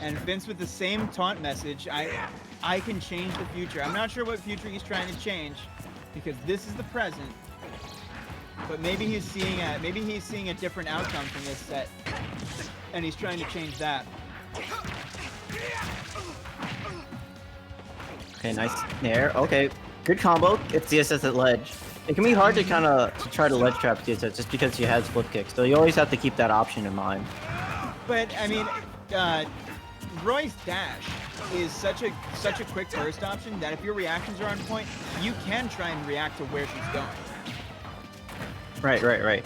And Vince with the same taunt message. I can change the future. I'm not sure what future he's trying to change, because this is the present. But maybe he's seeing a different outcome from this set, and he's trying to change that. Okay, nice nair. Okay, good combo. It's CSS at ledge. It can be hard to kind of try to ledge trap CSS just because he has flip kicks. So you always have to keep that option in mind. But I mean, Roy's dash is such a quick burst option that if your reactions are on point, you can try and react to where she's going. Right.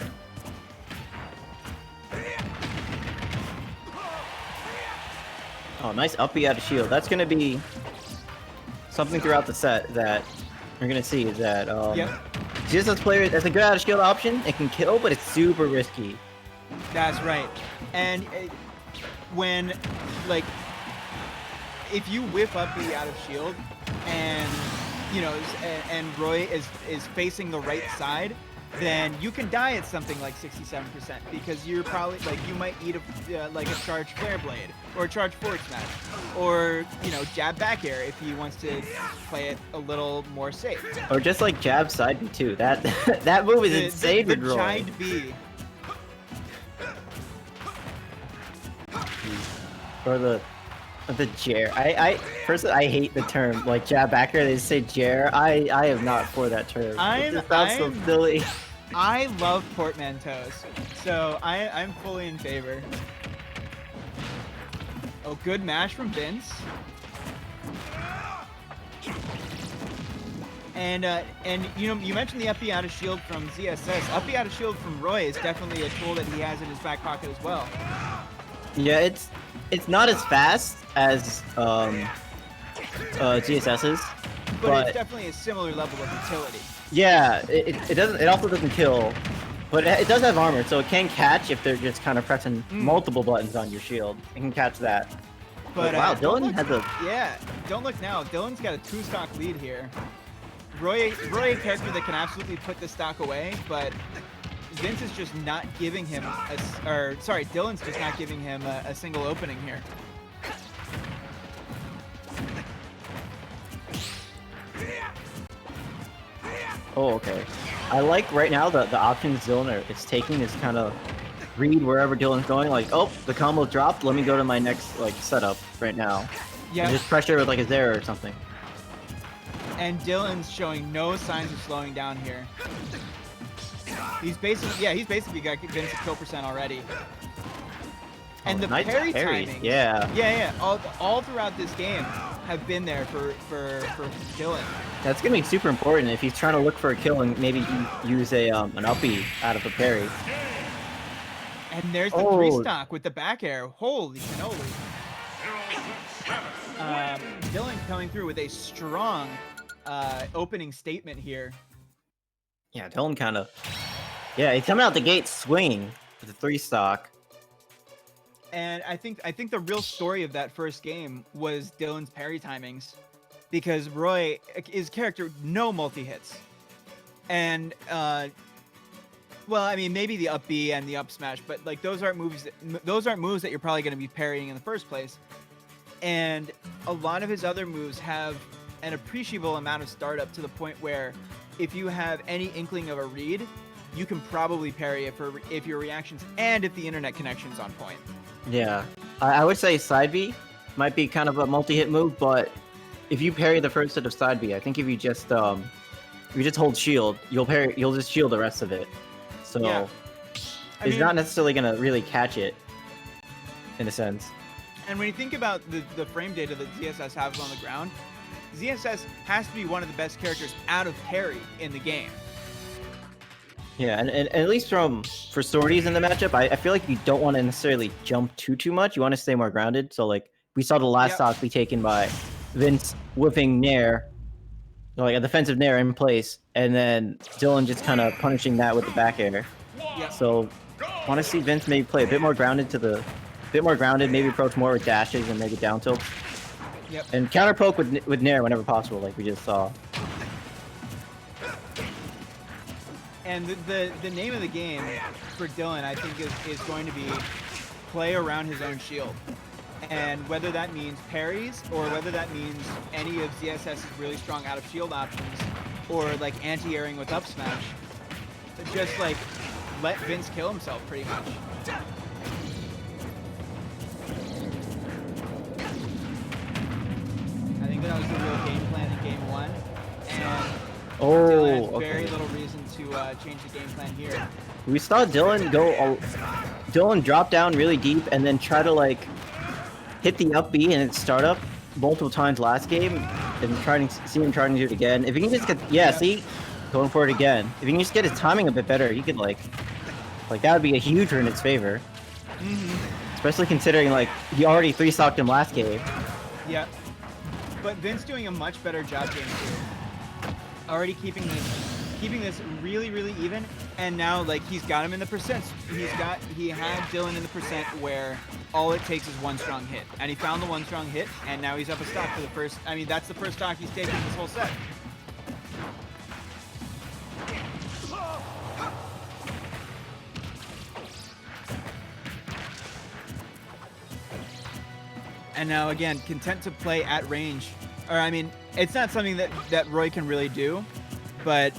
Oh, nice up B out of shield. That's gonna be something throughout the set that you're gonna see is that CSS player, that's a good out of shield option. It can kill, but it's super risky. That's right. And when, like, if you whip up the out of shield, and you know, and Roy is facing the right side, then you can die at something like 67% because you're probably like you might eat a like a charged flare blade or a charged forward smash or you know jab back air if he wants to play it a little more safe. Or just like jab side B too. That that move is insane with Roy. Giant B. Or the jair. I personally I hate the term like jab back air. They say jair. I am not for that term. It just sounds so silly. I love portmanteaus, so I'm fully in favor. Oh, good mash from Vince. And you know, you mentioned the up B out of shield from ZSS. Up B out of shield from Roy is definitely a tool that he has in his back pocket as well. Yeah, it's not as fast as GSS's, but it's definitely a similar level of utility. Yeah, it also doesn't kill, but it does have armor, so it can catch if they're just kind of pressing multiple buttons on your shield. It can catch that. But wow, Dylan has a don't look now. Dylan's got a 2-stock lead here. Roy a character that can absolutely put the stock away, but Vince is just not giving him Dylan's just not giving him a single opening here. Oh, okay. I like right now the options Dylan is taking is kind of read wherever Dylan's going. Like, oh, the combo dropped. Let me go to my next like setup right now. Yeah. And just pressure with like a Zera or something. And Dylan's showing no signs of slowing down here. He's basically got Vince at kill percent already. And the nice parry timing. Yeah. All throughout this game have been there for Dylan. That's gonna be super important if he's trying to look for a kill and maybe use an uppie out of a parry. And there's the 3-stock with the back air. Holy cannoli. Dylan coming through with a strong opening statement here. Yeah, Dylan kind of. Yeah, he's coming out the gate swinging with the 3-stock. And I think the real story of that first game was Dylan's parry timings, because Roy, his character, no multi-hits. And, well, I mean, maybe the up B and the up smash, but like those aren't moves that you're probably going to be parrying in the first place. And a lot of his other moves have an appreciable amount of startup to the point where if you have any inkling of a read, you can probably parry it if your reactions and if the internet connection's on point. Yeah, I would say side B might be kind of a multi-hit move, but if you parry the first set of side B, I think if you just hold shield, you'll just shield the rest of it. So yeah. He's not necessarily gonna really catch it, in a sense. And when you think about the frame data that ZSS has on the ground, ZSS has to be one of the best characters out of parry in the game. Yeah, and at least for sorties in the matchup, I feel like you don't want to necessarily jump too much. You want to stay more grounded. So like we saw the last stock be taken by Vince whipping Nair, like a defensive Nair in place, and then Dylan just kind of punishing that with the back air. Yep. So want to see Vince maybe play a bit more grounded maybe approach more with dashes and maybe down tilts. Yep. And counter poke with Nair whenever possible, like we just saw. And the name of the game for Dylan, I think, is going to be play around his own shield. And whether that means parries or whether that means any of ZSS's really strong out of shield options or like anti-airing with up smash, just like let Vince kill himself pretty much. I think that was the real game plan in game 1. And Dylan has very little reason to change the game plan here. We saw Dylan Dylan drop down really deep and then try to like hit the up B and its startup multiple times last game, and see him trying to do it again. If he can just get, see, going for it again. If he can just get his timing a bit better, he could like that would be a huge in its favor. Especially considering like he already 3-stocked him last game. Yeah, but Vince doing a much better job game 2. Already keeping this really, really even, and now like he's got him in the percents. He had Dylan in the percent where all it takes is one strong hit, and he found the one strong hit, and now he's up a stock for the first. I mean, that's the first stock he's taken this whole set. And now again, content to play at range, or I mean, it's not something that Roy can really do, but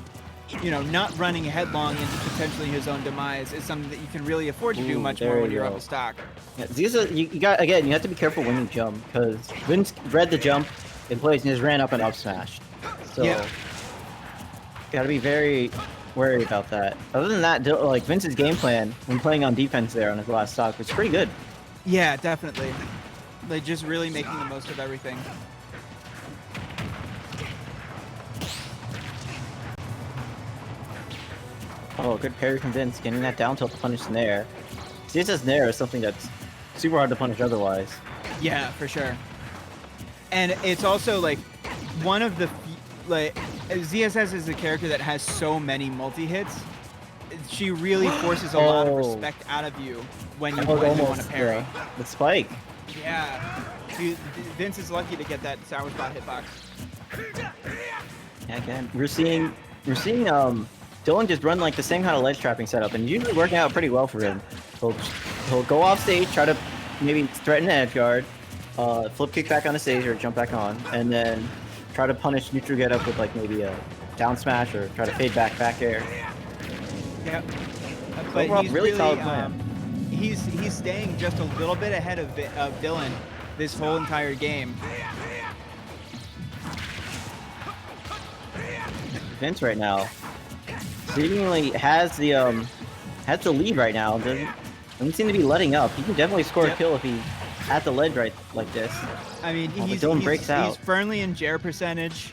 you know, not running headlong into potentially his own demise is something that you can really afford to do much more when you're up a stock. Yeah, you have to be careful when you jump, because Vince read the jump in place and just ran up and up smashed. So yeah, gotta be very wary about that. Other than that, like Vince's game plan when playing on defense there on his last stock was pretty good. Yeah, definitely. Like just really making the most of everything. Oh, good parry from Vince, getting that down tilt to punish Nair. ZSS Nair is something that's super hard to punish otherwise. Yeah, for sure. And it's also like one of the like ZSS is a character that has so many multi-hits. She really forces a lot of respect out of you when you want to parry. The spike. Yeah. Vince is lucky to get that sour spot hitbox. Yeah, again, we're seeing Dylan just run like the same kind of ledge trapping setup, and usually working out pretty well for him. He'll go off stage, try to maybe threaten an edge guard, flip kick back on the stage or jump back on, and then try to punish neutral get up with like maybe a down smash or try to fade back air. Yep. But overall, he's really solid plan. He's staying just a little bit ahead of Dylan this whole entire game. Vince right now seemingly has the lead right now. Doesn't seem to be letting up. He can definitely score a kill if he's at the ledge right like this. I mean, he's firmly in Jair percentage.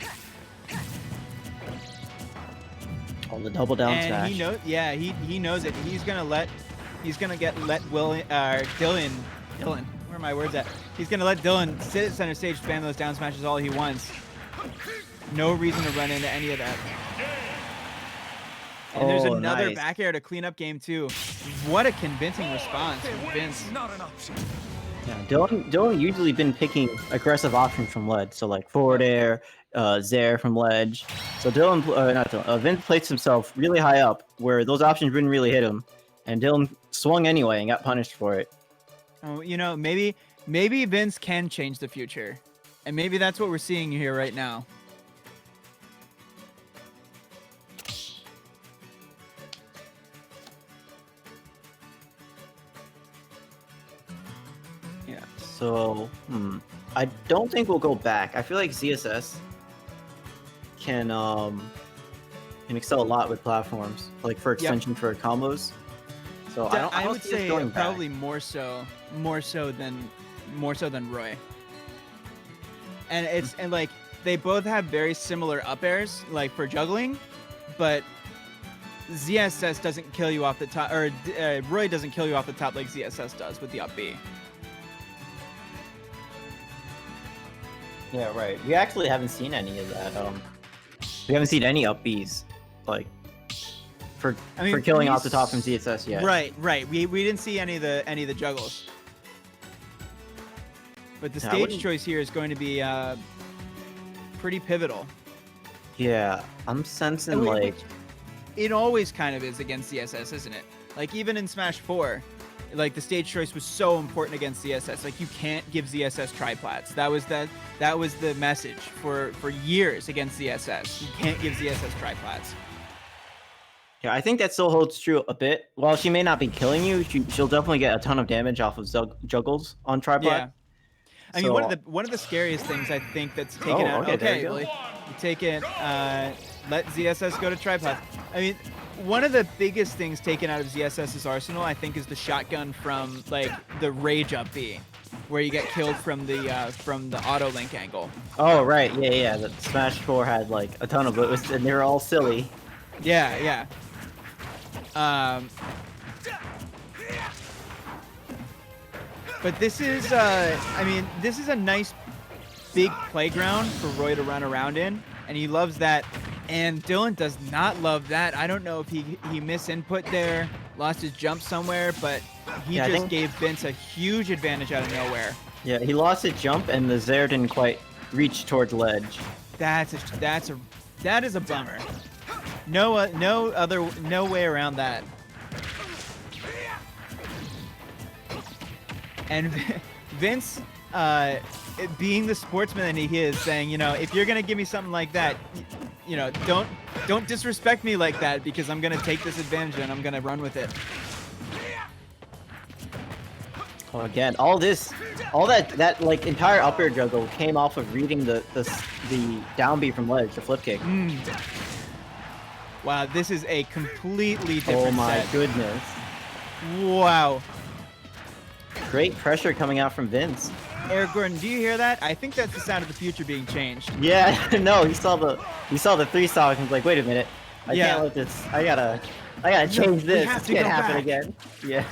Oh, the double down smash. He knows. Yeah, he knows it. He's gonna let Dylan. Where are my words at? He's gonna let Dylan sit at center stage, spam those down smashes all he wants. No reason to run into any of that. And there's another back air to clean up game 2. What a convincing response from Vince. Yeah, Dylan usually been picking aggressive options from ledge, so like forward air, Zair from ledge. So Vince placed himself really high up where those options didn't really hit him, and Dylan swung anyway and got punished for it. Oh, you know, maybe Vince can change the future, and maybe that's what we're seeing here right now. So, I don't think we'll go back. I feel like ZSS can excel a lot with platforms, like for extension for combos. So I would say probably more so than Roy. And and like they both have very similar up airs, like for juggling, but ZSS doesn't kill you off the top, or Roy doesn't kill you off the top like ZSS does with the up B. Yeah, right. We actually haven't seen any of that. We haven't seen any up Bs, like for killing off the top from ZSS yet. Right. We didn't see any of the juggles. But the stage choice here is going to be pretty pivotal. Yeah, I'm sensing like it always kind of is against ZSS, isn't it? Like even in Smash 4, like the stage choice was so important against ZSS. Like you can't give ZSS triplats. That was the message for years against ZSS. You can't give ZSS triplats. Yeah, I think that still holds true a bit. While she may not be killing you, she'll definitely get a ton of damage off of juggles on tripod. Yeah. I mean, one of the scariest things I think that's taken out. Okay, there Okay, you go. Billy, you take it. Let ZSS go to tripod. I mean, one of the biggest things taken out of ZSS's arsenal, I think, is the shotgun from like the rage up B, where you get killed from the auto link angle. Oh right, yeah. The Smash 4 had like a ton of those, and they were all silly. Yeah. But this is, I mean, this is a nice big playground for Roy to run around in, and he loves that. And Dylan does not love that. I don't know if he misinput there, lost his jump somewhere, but he just gave Vince a huge advantage out of nowhere. Yeah, he lost his jump, and the Zair didn't quite reach towards ledge. That is a bummer. No way around that. And Vince, being the sportsman that he is, saying, you know, if you're gonna give me something like that, you know, don't disrespect me like that, because I'm gonna take this advantage and I'm gonna run with it. Oh, again, all that like entire up air juggle came off of reading the down B from ledge, the flip kick. Wow, this is a completely different Oh my set. goodness. Wow. Great pressure coming out from Vince. Eric Gordon, do you hear that? I think that's the sound of the future being changed. Yeah, no, he saw the 3-stock and was like, wait a minute, I can't let this. I gotta change this. It can't happen again. Yeah.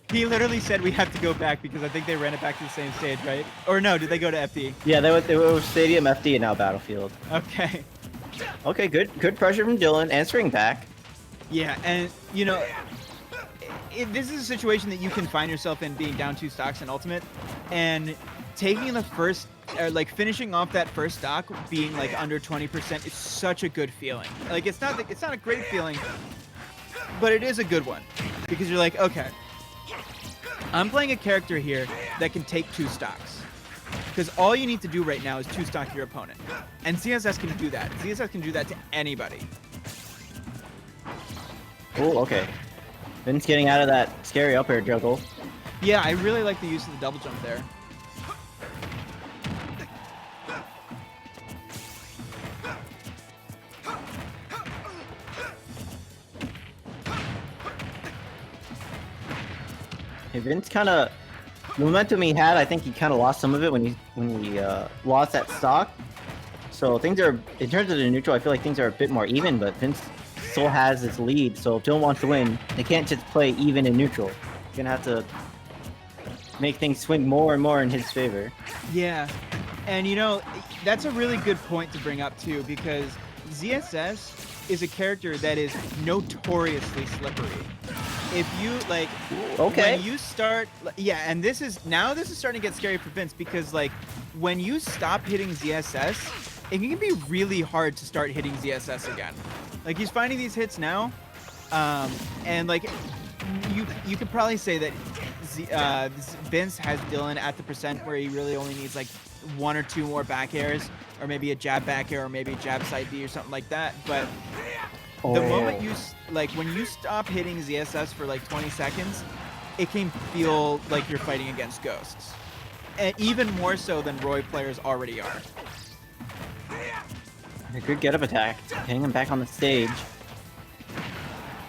He literally said we have to go back because I think they ran it back to the same stage, right? Or no, did they go to FD? Yeah, they were Stadium, FD, and now Battlefield. Okay. Okay, good pressure from Dylan, answering back. Yeah, and you know, this is a situation that you can find yourself in, being down 2 stocks in Ultimate, and taking the first, or like finishing off that first stock being like under 20% is such a good feeling. Like it's not a great feeling, but it is a good one, because you're like, okay, I'm playing a character here that can take 2 stocks. Because all you need to do right now is 2-stock your opponent. And CSS can do that. CSS can do that to anybody. Oh, okay. Vince getting out of that scary up air juggle. Yeah, I really like the use of the double jump there. Hey, Vince kind of, the momentum he had, I think he kind of lost some of it when he lost that stock. So things are, in terms of the neutral, I feel like things are a bit more even, but Vince still has his lead. So if Dylan wants to win, they can't just play even in neutral. You're gonna have to make things swing more and more in his favor. Yeah, and you know, that's a really good point to bring up too, because ZSS is a character that is notoriously slippery. If you like, when you start, yeah, and this is starting to get scary for Vince, because like when you stop hitting ZSS, it can be really hard to start hitting ZSS again. Like he's finding these hits now, and like you could probably say that Vince has Dylan at the percent where he really only needs like 1 or 2 more back airs, or maybe a jab back air, or maybe a jab side B or something like that. But the moment you when you stop hitting ZSS for like 20 seconds, it can feel like you're fighting against ghosts, and even more so than Roy players already are. A good get up attack, getting him back on the stage.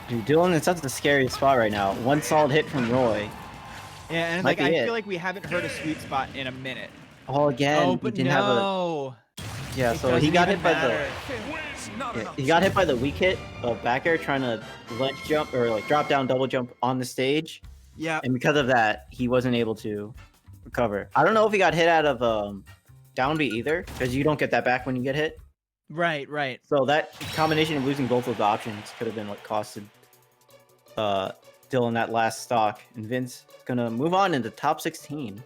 Dude, Dylan is such a scary spot right now. One solid hit from Roy. Yeah, and like I feel like we haven't heard a sweet spot in a minute. Oh, again, oh, but he didn't have a. Yeah, so he got hit by the. Yeah, he got hit by the weak hit of back air trying to ledge jump or like drop down double jump on the stage. Yeah. And because of that, he wasn't able to recover. I don't know if he got hit out of down B either, because you don't get that back when you get hit. Right. So that combination of losing both those options could have been what costed Dylan that last stock. And Vince is gonna move on into top 16.